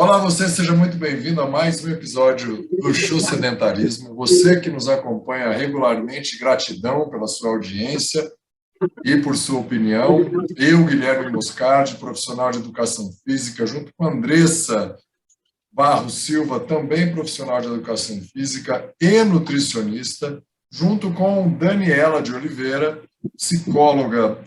Olá, você, seja muito bem-vindo a mais um episódio do Show Sedentarismo. Você que nos acompanha regularmente, gratidão pela sua audiência e por sua opinião. Eu, Guilherme Moscardi, profissional de educação física, junto com a Andressa Barros Silva, também profissional de educação física e nutricionista, junto com Daniela de Oliveira, psicóloga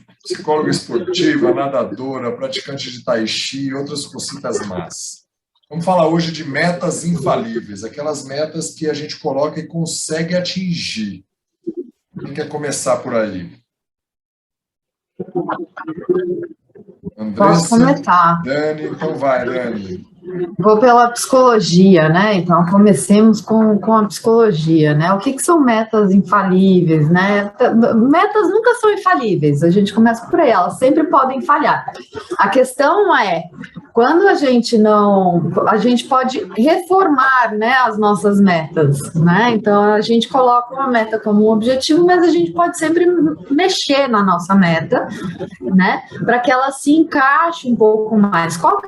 esportiva, nadadora, praticante de tai chi e outras cositas más. Vamos falar hoje de metas infalíveis, aquelas metas que a gente coloca e consegue atingir. Quem quer começar por aí? Posso começar. Dani, então vai, Dani. Vou pela psicologia, né? Então, comecemos com a psicologia, né? O que são metas infalíveis, né? Metas nunca são infalíveis, a gente começa por aí, elas sempre podem falhar. A questão é, quando a gente pode reformar, né, as nossas metas, né? Então, a gente coloca uma meta como um objetivo, mas a gente pode sempre mexer na nossa meta, né? Para que ela se encaixe um pouco mais. Como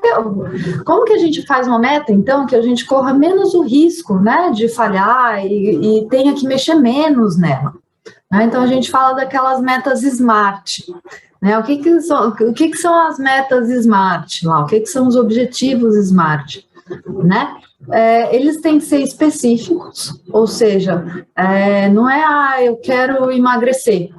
que a gente faz uma meta, então, que a gente corra menos o risco, né, de falhar e tenha que mexer menos nela, né? Então, a gente fala daquelas metas SMART, né? O que são as metas SMART lá? O que são os objetivos SMART, né? Eles têm que ser específicos, ou seja, não é, eu quero emagrecer.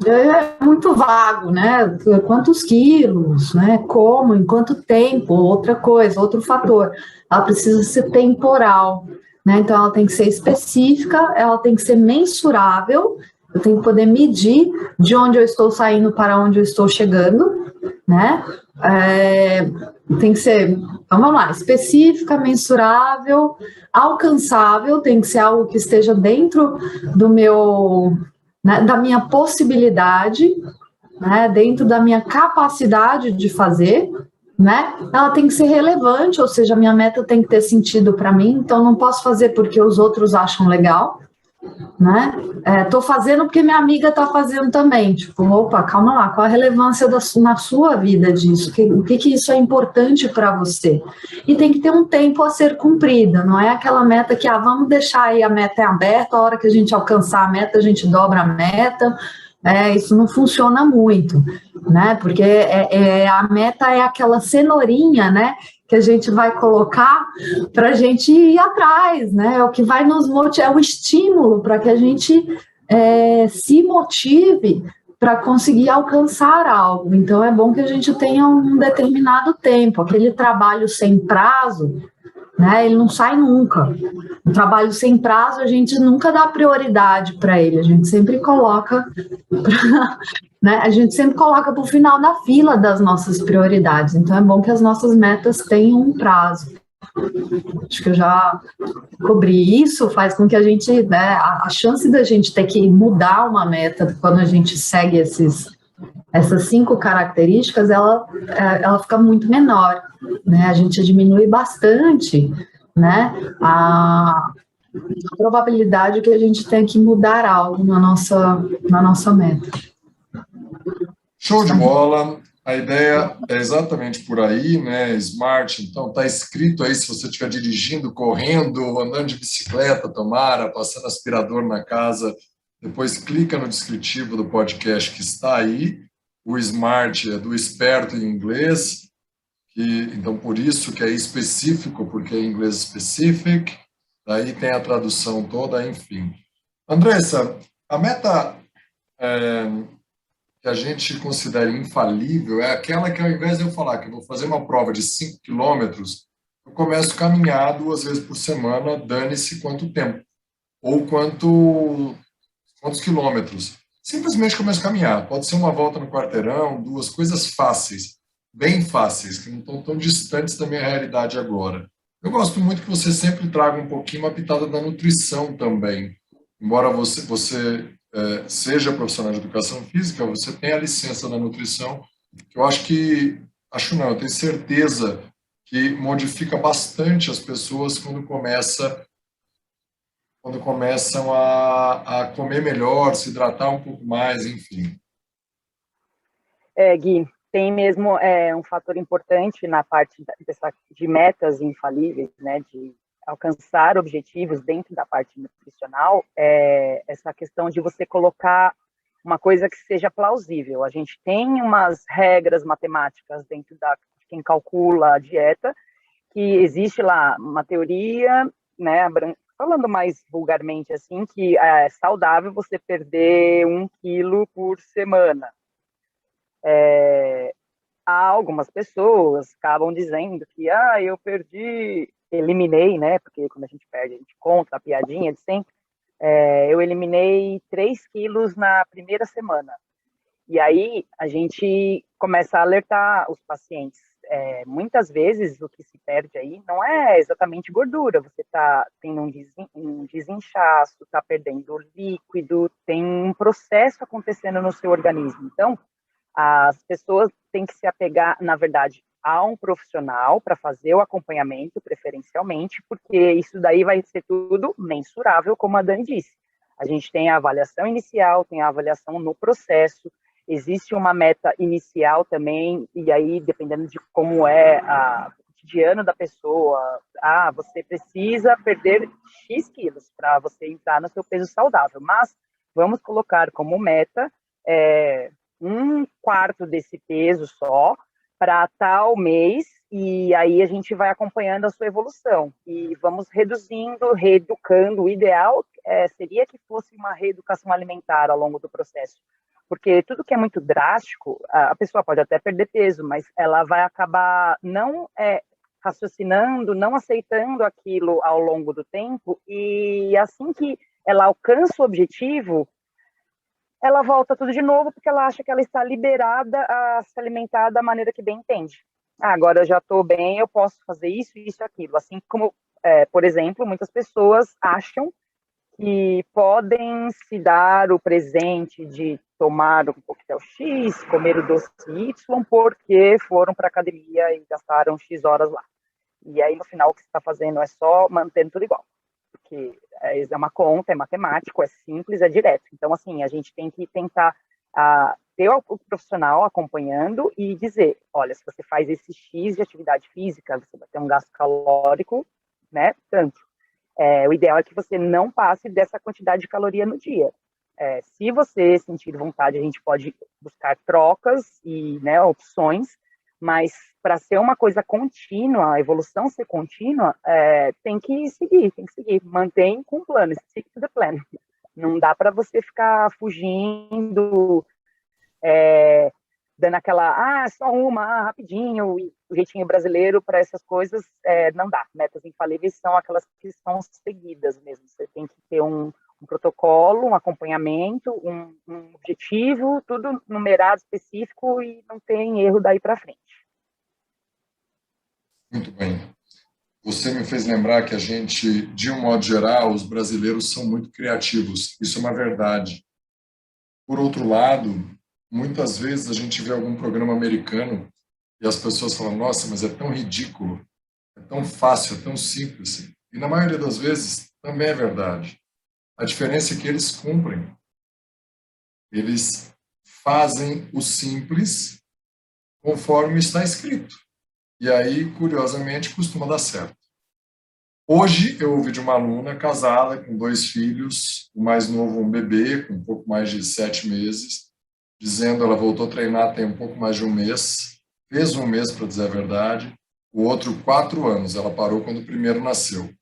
É muito vago, né? Quantos quilos, né? Como, em quanto tempo, outra coisa, outro fator. Ela precisa ser temporal, né? Então, ela tem que ser específica, ela tem que ser mensurável, eu tenho que poder medir de onde eu estou saindo para onde eu estou chegando, né? Tem que ser, então vamos lá, específica, mensurável, alcançável, tem que ser algo que esteja dentro do meu... né, da minha possibilidade, né, dentro da minha capacidade de fazer, né? Ela tem que ser relevante, ou seja, a minha meta tem que ter sentido para mim, então não posso fazer porque os outros acham legal, né? Tô fazendo porque minha amiga tá fazendo também, tipo, opa, calma lá, qual a relevância na sua vida disso? O que isso é importante para você? E tem que ter um tempo a ser cumprida, não é aquela meta que, vamos deixar aí a meta aberta, a hora que a gente alcançar a meta, a gente dobra a meta. Isso não funciona muito, né? Porque a meta é aquela cenourinha, né, que a gente vai colocar para a gente ir atrás, né? É o que vai nos motivar, é o estímulo para que a gente se motive para conseguir alcançar algo. Então, é bom que a gente tenha um determinado tempo. Aquele trabalho sem prazo, né, ele não sai nunca. Um trabalho sem prazo, a gente nunca dá prioridade para ele, a gente sempre coloca né, a gente sempre coloca para o final da fila das nossas prioridades. Então, é bom que as nossas metas tenham um prazo. Acho que eu já cobri isso, faz com que a gente, né, a chance da gente ter que mudar uma meta quando a gente segue essas 5 características, ela fica muito menor, né? A gente diminui bastante, né, a probabilidade que a gente tenha que mudar algo na nossa meta. Show de bola. A ideia é exatamente por aí, né? Smart, então está escrito aí, se você estiver dirigindo, correndo, andando de bicicleta, tomara, passando aspirador na casa, depois clica no descritivo do podcast que está aí. O Smart é do esperto em inglês, então por isso que é específico, porque é em inglês specific, daí tem a tradução toda, enfim. Andressa, a meta que a gente considera infalível é aquela que, ao invés de eu falar que eu vou fazer uma prova de 5 quilômetros, eu começo a caminhar 2 vezes por semana, dane-se quanto tempo, ou quantos quilômetros. Simplesmente começo a caminhar. Pode ser uma volta no quarteirão, 2 coisas fáceis, bem fáceis, que não estão tão distantes da minha realidade agora. Eu gosto muito que você sempre traga um pouquinho uma pitada da nutrição também. Embora você seja profissional de educação física, você tem a licença da nutrição, que eu eu tenho certeza que modifica bastante as pessoas quando começam a comer melhor, se hidratar um pouco mais, enfim. Gui, tem mesmo um fator importante na parte de metas infalíveis, né, de alcançar objetivos dentro da parte nutricional, essa questão de você colocar uma coisa que seja plausível. A gente tem umas regras matemáticas dentro de quem calcula a dieta, que existe lá uma teoria, né, falando mais vulgarmente assim, que é saudável você perder 1 quilo por semana. Algumas pessoas acabam dizendo que eu eliminei, né, porque quando a gente perde, a gente conta a piadinha de sempre, eu eliminei 3 quilos na primeira semana. E aí a gente começa a alertar os pacientes. Muitas vezes o que se perde aí não é exatamente gordura, você está tendo um desinchaço, está perdendo líquido, tem um processo acontecendo no seu organismo. Então, as pessoas têm que se apegar, na verdade, a um profissional para fazer o acompanhamento, preferencialmente, porque isso daí vai ser tudo mensurável, como a Dani disse. A gente tem a avaliação inicial, tem a avaliação no processo, existe uma meta inicial também, e aí, dependendo de como é o cotidiano da pessoa, você precisa perder X quilos para você entrar no seu peso saudável, mas vamos colocar como meta 1/4 desse peso só para tal mês, e aí a gente vai acompanhando a sua evolução e vamos reduzindo, reeducando. O ideal seria que fosse uma reeducação alimentar ao longo do processo, porque tudo que é muito drástico, a pessoa pode até perder peso, mas ela vai acabar não raciocinando, não aceitando aquilo ao longo do tempo, e assim que ela alcança o objetivo, ela volta tudo de novo, porque ela acha que ela está liberada a se alimentar da maneira que bem entende. Agora eu já estou bem, eu posso fazer isso, isso e aquilo. Assim como, por exemplo, muitas pessoas acham que podem se dar o presente de tomar um coquetel X, comer o doce Y, porque foram para a academia e gastaram X horas lá. E aí, no final, o que você está fazendo é só mantendo tudo igual. Porque é uma conta, é matemático, é simples, é direto. Então, assim, a gente tem que tentar ter o profissional acompanhando e dizer, olha, se você faz esse X de atividade física, você vai ter um gasto calórico, né, tanto. O ideal é que você não passe dessa quantidade de caloria no dia. Se você sentir vontade, a gente pode buscar trocas e, né, opções, mas para ser uma coisa contínua, a evolução ser contínua, tem que seguir, mantém com o plano, stick to the plan. Não dá para você ficar fugindo, dando aquela, só uma, rapidinho, e o jeitinho brasileiro para essas coisas, não dá. Metas infalíveis são aquelas que são seguidas mesmo. Você tem que ter um protocolo, um acompanhamento, um objetivo, tudo numerado, específico, e não tem erro daí para frente. Muito bem. Você me fez lembrar que a gente, de um modo geral, os brasileiros são muito criativos. Isso é uma verdade. Por outro lado, muitas vezes a gente vê algum programa americano e as pessoas falam, nossa, mas é tão ridículo, é tão fácil, é tão simples. E na maioria das vezes também é verdade. A diferença é que eles cumprem. Eles fazem o simples conforme está escrito. E aí, curiosamente, costuma dar certo. Hoje, eu ouvi de uma aluna casada com 2 filhos, o mais novo um bebê, com um pouco mais de 7 meses, dizendo ela voltou a treinar tem um pouco mais de 1 mês, fez 1 mês, para dizer a verdade, o outro 4 anos, ela parou quando o primeiro nasceu.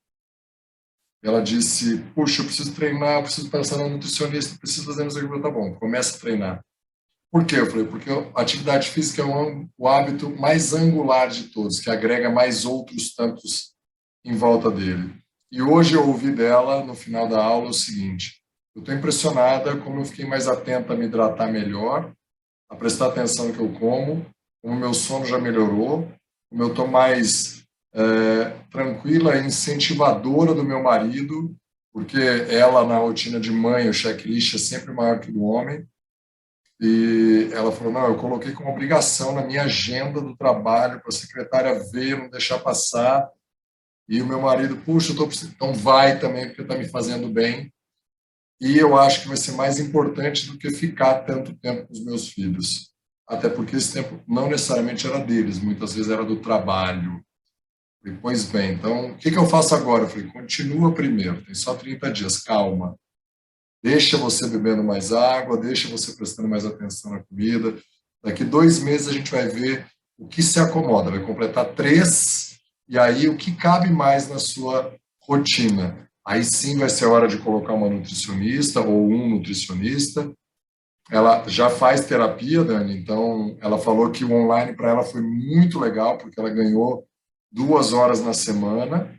Ela disse, puxa, eu preciso treinar, eu preciso pensar no nutricionista, eu preciso fazer isso aqui, tá bom, começa a treinar. Por quê? Eu falei, porque a atividade física é o hábito mais angular de todos, que agrega mais outros tantos em volta dele. E hoje eu ouvi dela, no final da aula, o seguinte, eu estou impressionada como eu fiquei mais atenta a me hidratar melhor, a prestar atenção no que eu como o meu sono já melhorou, como eu estou mais tranquila e incentivadora do meu marido, porque ela, na rotina de mãe, o checklist é sempre maior que o do homem. E ela falou, não, eu coloquei como obrigação na minha agenda do trabalho para a secretária ver, não deixar passar. E o meu marido, puxa, eu estou precisando. Então vai também, porque está me fazendo bem. E eu acho que vai ser mais importante do que ficar tanto tempo com os meus filhos. até porque esse tempo não necessariamente era deles, muitas vezes era do trabalho. Falei, pois bem, então, o que eu faço agora? Eu falei, continua primeiro, tem só 30 dias, calma. Deixa você bebendo mais água, deixa você prestando mais atenção na comida. Daqui 2 meses a gente vai ver o que se acomoda, vai completar 3, e aí o que cabe mais na sua rotina. Aí sim vai ser a hora de colocar uma nutricionista ou um nutricionista. Ela já faz terapia, Dani, então ela falou que o online para ela foi muito legal, porque ela ganhou 2 horas na semana.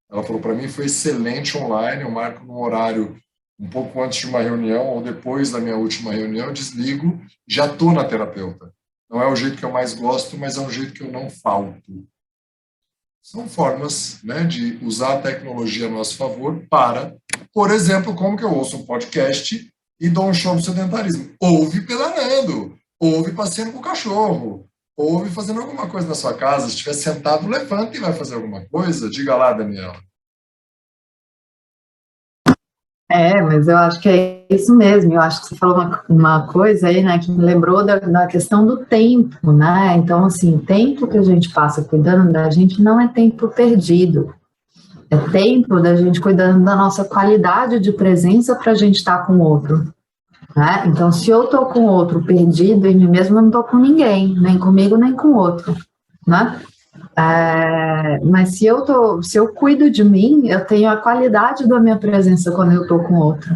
Ela falou, para mim foi excelente online, eu marco num horário um pouco antes de uma reunião ou depois da minha última reunião, eu desligo, já estou na terapeuta. Não é o jeito que eu mais gosto, mas é um jeito que eu não falto. São formas, né, de usar a tecnologia a nosso favor para, por exemplo, como que eu ouço um podcast e dou um show no sedentarismo. Ouve pedalando, ouve passeando com o cachorro, ouve fazendo alguma coisa na sua casa. Se estiver sentado, levanta e vai fazer alguma coisa. Diga lá, Daniela. Mas eu acho que é isso mesmo. Eu acho que você falou uma coisa aí, né, que me lembrou da questão do tempo, né? Então, assim, tempo que a gente passa cuidando da gente não é tempo perdido. É tempo da gente cuidando da nossa qualidade de presença para a gente estar com o outro, né? Então, se eu estou com o outro perdido em mim mesmo, eu não estou com ninguém, nem comigo, nem com o outro, né? Mas se eu cuido de mim, eu tenho a qualidade da minha presença quando eu estou com outro,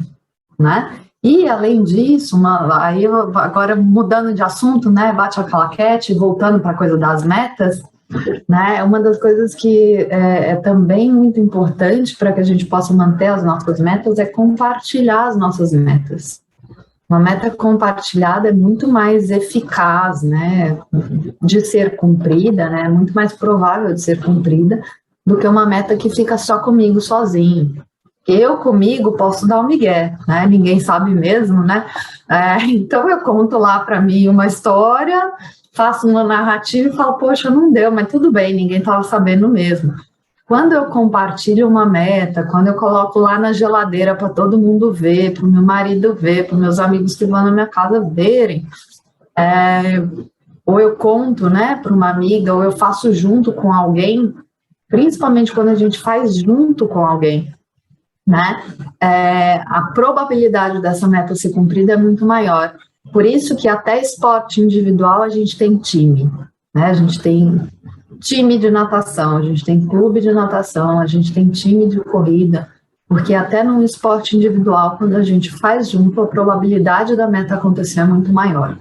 né? E além disso, aí agora mudando de assunto, né? Bate a claquete, voltando para a coisa das metas, né? Uma das coisas que é também muito importante para que a gente possa manter as nossas metas é compartilhar as nossas metas. Uma meta compartilhada é muito mais eficaz, né, de ser cumprida, né, muito mais provável de ser cumprida do que uma meta que fica só comigo, sozinho. Eu comigo posso dar um migué, né, ninguém sabe mesmo, né, então eu conto lá para mim uma história, faço uma narrativa e falo, poxa, não deu, mas tudo bem, ninguém estava sabendo mesmo. Quando eu compartilho uma meta, quando eu coloco lá na geladeira para todo mundo ver, para o meu marido ver, para os meus amigos que vão na minha casa verem, ou eu conto, né, para uma amiga, ou eu faço junto com alguém, principalmente quando a gente faz junto com alguém, né, a probabilidade dessa meta ser cumprida é muito maior. Por isso que até esporte individual a gente tem time, né, a gente tem time de natação, a gente tem clube de natação, a gente tem time de corrida, porque até no esporte individual, quando a gente faz junto, a probabilidade da meta acontecer é muito maior.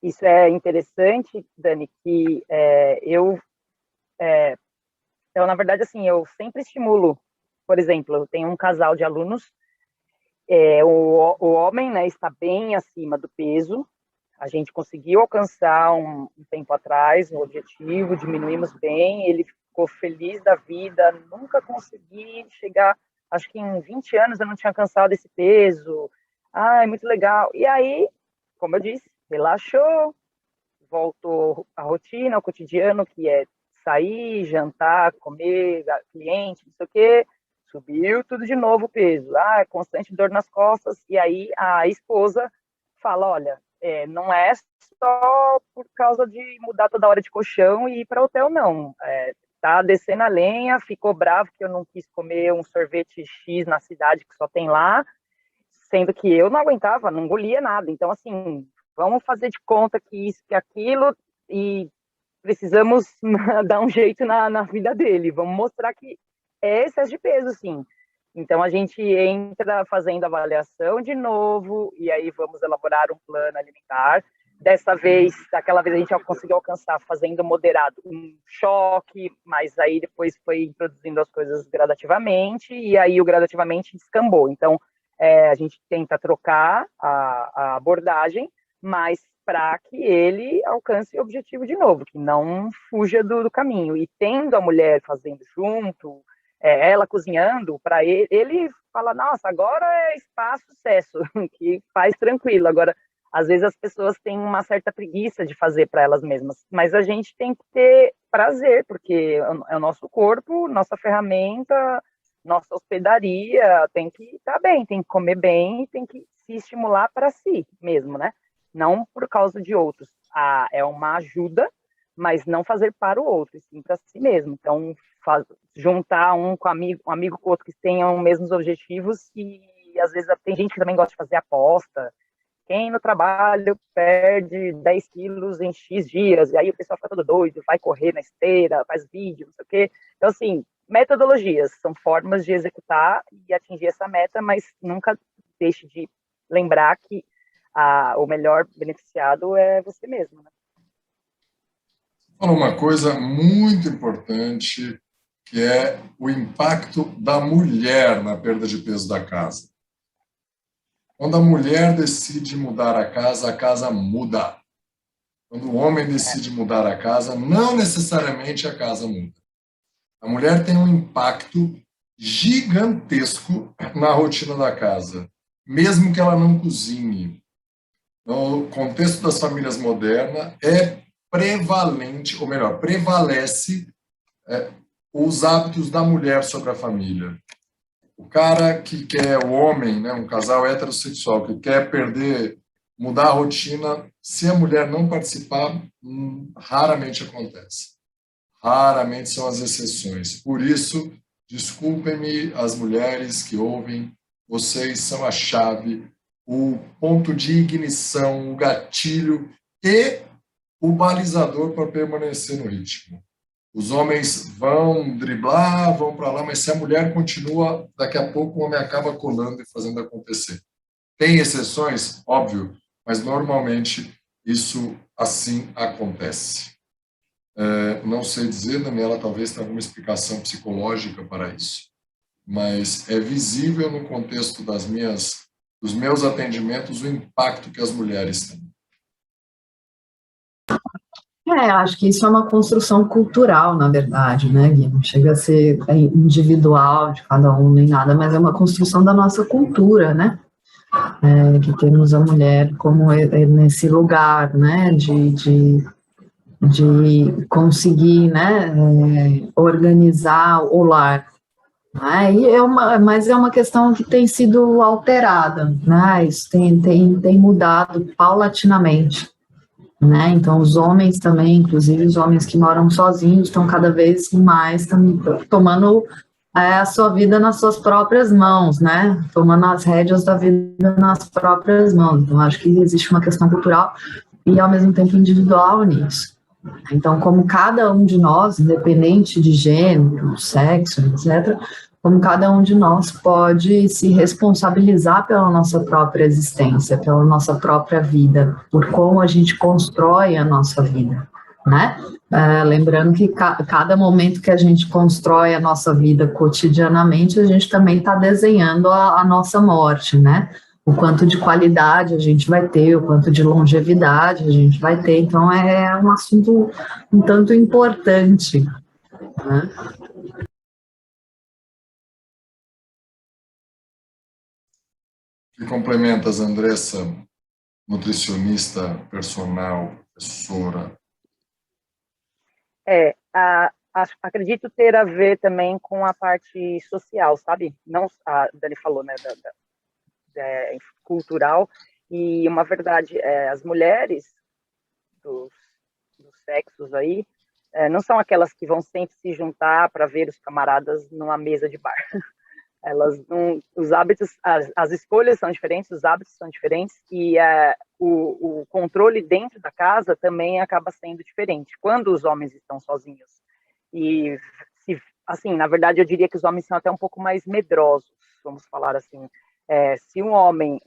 Isso é interessante, Dani, que na verdade, assim, eu sempre estimulo, por exemplo, eu tenho um casal de alunos, o homem, né, está bem acima do peso, a gente conseguiu alcançar um tempo atrás o objetivo, diminuímos bem, ele ficou feliz da vida, nunca consegui chegar, acho que em 20 anos eu não tinha alcançado esse peso, é muito legal. E aí, como eu disse, relaxou, voltou à rotina, ao cotidiano, que é sair, jantar, comer, cliente, não sei o quê, subiu tudo de novo o peso, constante dor nas costas, e aí a esposa fala, olha, não é só por causa de mudar toda hora de colchão e ir para hotel, não. Tá descendo a lenha, ficou bravo que eu não quis comer um sorvete X na cidade que só tem lá, sendo que eu não aguentava, não engolia nada. Então, assim, vamos fazer de conta que isso, que aquilo, e precisamos dar um jeito na vida dele. Vamos mostrar que é excesso de peso, sim. Então, a gente entra fazendo avaliação de novo, e aí vamos elaborar um plano alimentar. Dessa vez, daquela vez a gente conseguiu alcançar fazendo moderado um choque, mas aí depois foi introduzindo as coisas gradativamente, e aí o gradativamente descambou. Então, a gente tenta trocar a abordagem, mas para que ele alcance o objetivo de novo, que não fuja do caminho. E tendo a mulher fazendo junto, ela cozinhando, para ele fala, nossa, agora é espaço, sucesso, que faz tranquilo. Agora, às vezes as pessoas têm uma certa preguiça de fazer para elas mesmas, mas a gente tem que ter prazer, porque é o nosso corpo, nossa ferramenta, nossa hospedaria tem que estar bem, tem que comer bem, tem que se estimular para si mesmo, né? Não por causa de outros. É uma ajuda, mas não fazer para o outro, e sim para si mesmo. Então, juntar um amigo com outro que tenham os mesmos objetivos, e às vezes tem gente que também gosta de fazer aposta. Quem no trabalho perde 10 quilos em X dias, e aí o pessoal fica todo doido, vai correr na esteira, faz vídeo, não sei o quê. Então, assim, metodologias são formas de executar e atingir essa meta, mas nunca deixe de lembrar que o melhor beneficiado é você mesmo, né? Fala uma coisa muito importante, que é o impacto da mulher na perda de peso da casa. Quando a mulher decide mudar a casa muda. Quando o homem decide mudar a casa, não necessariamente a casa muda. A mulher tem um impacto gigantesco na rotina da casa, mesmo que ela não cozinhe. No contexto das famílias modernas, é prevalente, ou melhor, prevalece os hábitos da mulher sobre a família. O cara que quer, o homem, né, um casal heterossexual que quer mudar a rotina, se a mulher não participar, raramente acontece. Raramente são as exceções. Por isso, desculpem-me as mulheres que ouvem, vocês são a chave, o ponto de ignição, o gatilho e o balizador para permanecer no ritmo. Os homens vão driblar, vão para lá, mas se a mulher continua, daqui a pouco o homem acaba colando e fazendo acontecer. Tem exceções? Óbvio, mas normalmente isso assim acontece. Não sei dizer, Daniela, talvez tenha alguma explicação psicológica para isso, mas é visível no contexto dos meus atendimentos o impacto que as mulheres têm. Acho que isso é uma construção cultural, na verdade, né, Gui? Não chega a ser individual de cada um nem nada, mas é uma construção da nossa cultura, né? Que temos a mulher como nesse lugar, né, de conseguir, né, organizar o lar. Né? Mas é uma questão que tem sido alterada, né? Isso tem mudado paulatinamente. Né? Então, os homens também, inclusive os homens que moram sozinhos, estão cada vez mais tomando a sua vida nas suas próprias mãos, né? Tomando as rédeas da vida nas próprias mãos. Então, acho que existe uma questão cultural e, ao mesmo tempo, individual nisso. Então, como cada um de nós, independente de gênero, sexo, etc., como cada um de nós pode se responsabilizar pela nossa própria existência, pela nossa própria vida, por como a gente constrói a nossa vida, né? Lembrando que cada momento que a gente constrói a nossa vida cotidianamente, a gente também está desenhando a nossa morte, né? O quanto de qualidade a gente vai ter, o quanto de longevidade a gente vai ter. Então, é um assunto um tanto importante, né? Que complementas, Andressa, nutricionista, personal, professora? Acredito ter a ver também com a parte social, sabe? Não, a Dani falou, né, cultural, e uma verdade, as mulheres dos sexos aí, não são aquelas que vão sempre se juntar para ver os camaradas numa mesa de bar. Elas não, os hábitos, as escolhas são diferentes, os hábitos são diferentes, e o controle dentro da casa também acaba sendo diferente quando os homens estão sozinhos. E assim, na verdade, eu diria que os homens são até um pouco mais medrosos, vamos falar assim. Se um homem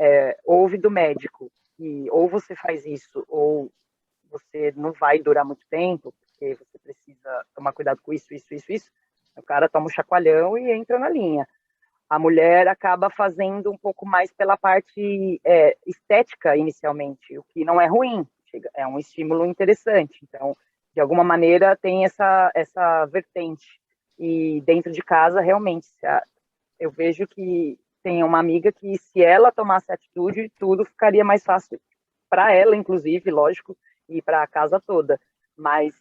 ouve do médico que ou você faz isso ou você não vai durar muito tempo, porque você precisa tomar cuidado com isso, o cara toma um chacoalhão e entra na linha. A mulher acaba fazendo um pouco mais pela parte estética inicialmente, o que não é ruim, é um estímulo interessante. Então, de alguma maneira, tem essa vertente. E dentro de casa, realmente, eu vejo que tem uma amiga que, se ela tomasse atitude, tudo ficaria mais fácil para ela, inclusive, lógico, e para a casa toda. Mas,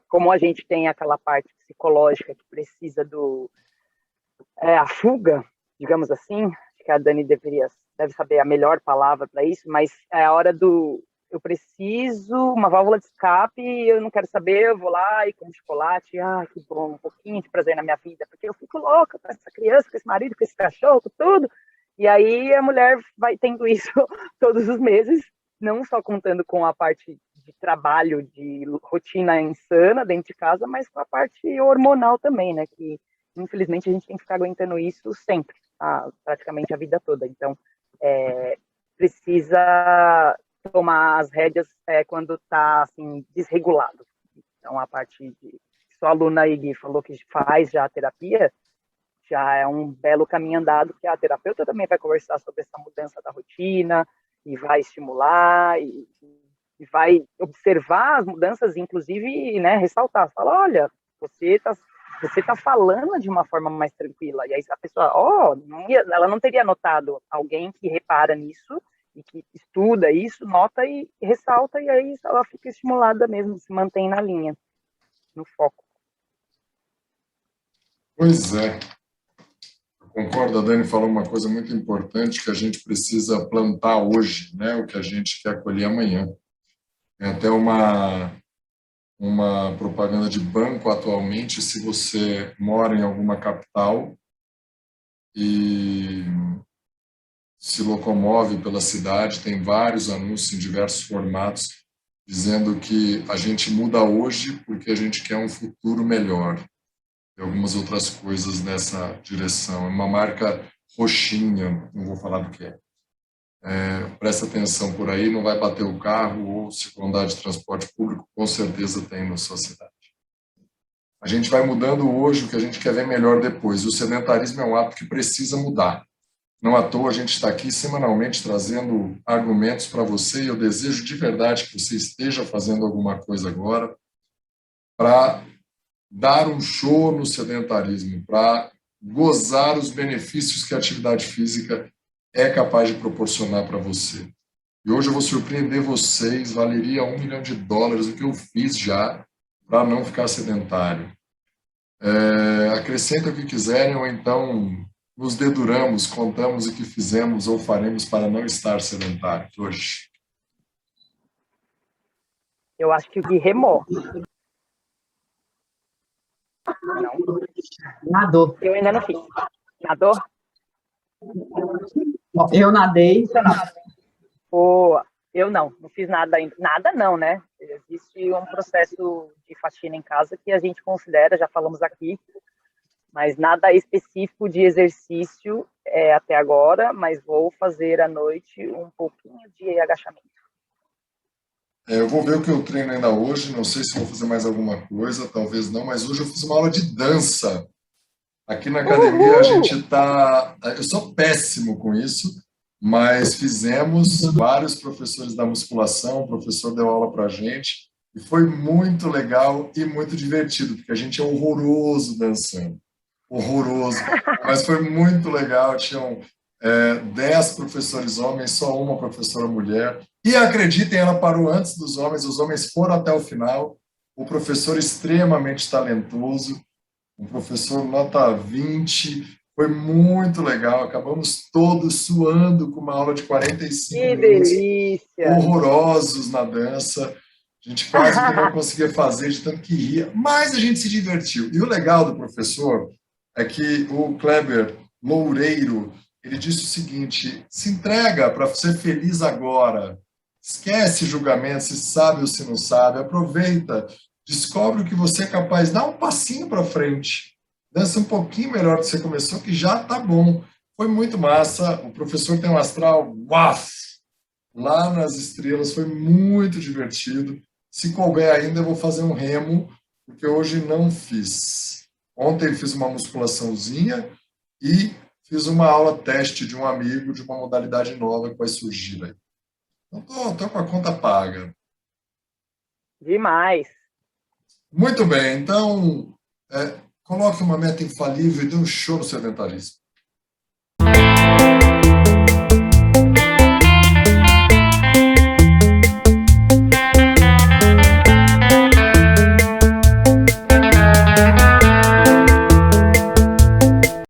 como a gente tem aquela parte psicológica que precisa a fuga, digamos assim, acho que a Dani deve saber a melhor palavra para isso, mas é a hora do eu preciso, uma válvula de escape, eu não quero saber, eu vou lá e como chocolate, que bom, um pouquinho de prazer na minha vida, porque eu fico louca com essa criança, com esse marido, com esse cachorro, com tudo. E aí a mulher vai tendo isso todos os meses, não só contando com a parte de trabalho, de rotina insana dentro de casa, mas com a parte hormonal também, né? Que infelizmente a gente tem que ficar aguentando isso sempre, praticamente a vida toda. Então, precisa tomar as rédeas quando está assim, desregulado. Então, a parte de sua aluna aí, Gui, falou que faz já a terapia, já é um belo caminho andado, que a terapeuta também vai conversar sobre essa mudança da rotina, e vai estimular, e vai observar as mudanças, inclusive, né, ressaltar, fala, olha, você tá falando de uma forma mais tranquila, e aí a pessoa, ela não teria notado alguém que repara nisso, e que estuda isso, nota e ressalta, e aí ela fica estimulada mesmo, se mantém na linha, no foco. Pois é. Eu concordo, a Dani falou uma coisa muito importante, que a gente precisa plantar hoje, né, o que a gente quer colher amanhã. Tem até uma propaganda de banco atualmente, se você mora em alguma capital e se locomove pela cidade, tem vários anúncios em diversos formatos dizendo que a gente muda hoje porque a gente quer um futuro melhor. E algumas outras coisas nessa direção. É uma marca roxinha, não vou falar do que é. Presta atenção por aí, não vai bater o carro, ou se for andar de transporte público, com certeza tem na sua cidade. A gente vai mudando hoje o que a gente quer ver melhor depois. O sedentarismo é um hábito que precisa mudar. Não à toa a gente está aqui semanalmente trazendo argumentos para você, e eu desejo de verdade que você esteja fazendo alguma coisa agora para dar um show no sedentarismo, para gozar os benefícios que a atividade física é capaz de proporcionar para você. E hoje eu vou surpreender vocês, valeria $1 milhão o que eu fiz já para não ficar sedentário. Acrescenta o que quiserem, ou então nos deduramos, contamos o que fizemos ou faremos para não estar sedentários hoje. Eu acho que o Gui remou. Não. Nadou. Eu ainda não fiz. Nadou? Bom, eu nadei. Boa. Eu não fiz nada ainda. Nada não, né? Existe um processo de faxina em casa que a gente considera, já falamos aqui, mas nada específico de exercício até agora, mas vou fazer à noite um pouquinho de agachamento. Eu vou ver o que eu treino ainda hoje, não sei se vou fazer mais alguma coisa, talvez não, mas hoje eu fiz uma aula de dança. Aqui na academia a gente está... Eu sou péssimo com isso, mas fizemos, vários professores da musculação, o professor deu aula para a gente, e foi muito legal e muito divertido, porque a gente é horroroso dançando. Horroroso. Mas foi muito legal, tinham 10 professores homens, só uma professora mulher. E acreditem, ela parou antes dos homens, os homens foram até o final. O professor extremamente talentoso, um professor nota 20, foi muito legal. Acabamos todos suando com uma aula de 45 que minutos, delícia! Horrorosos na dança. A gente quase que não conseguia fazer de tanto que ria, mas a gente se divertiu. E o legal do professor é que o Kleber Loureiro, ele disse o seguinte: se entrega para ser feliz agora. Esquece julgamento, se sabe ou se não sabe. Aproveita, descobre o que você é capaz. Dá um passinho para frente. Dança um pouquinho melhor do que você começou, que já tá bom. Foi muito massa. O professor tem um astral lá nas estrelas. Foi muito divertido. Se couber ainda, eu vou fazer um remo, porque hoje não fiz. Ontem fiz uma musculaçãozinha e fiz uma aula teste de um amigo de uma modalidade nova que vai surgir aí. Então, estou com a conta paga. Demais. Muito bem, então, coloque uma meta infalível e dê um show no sedentarismo.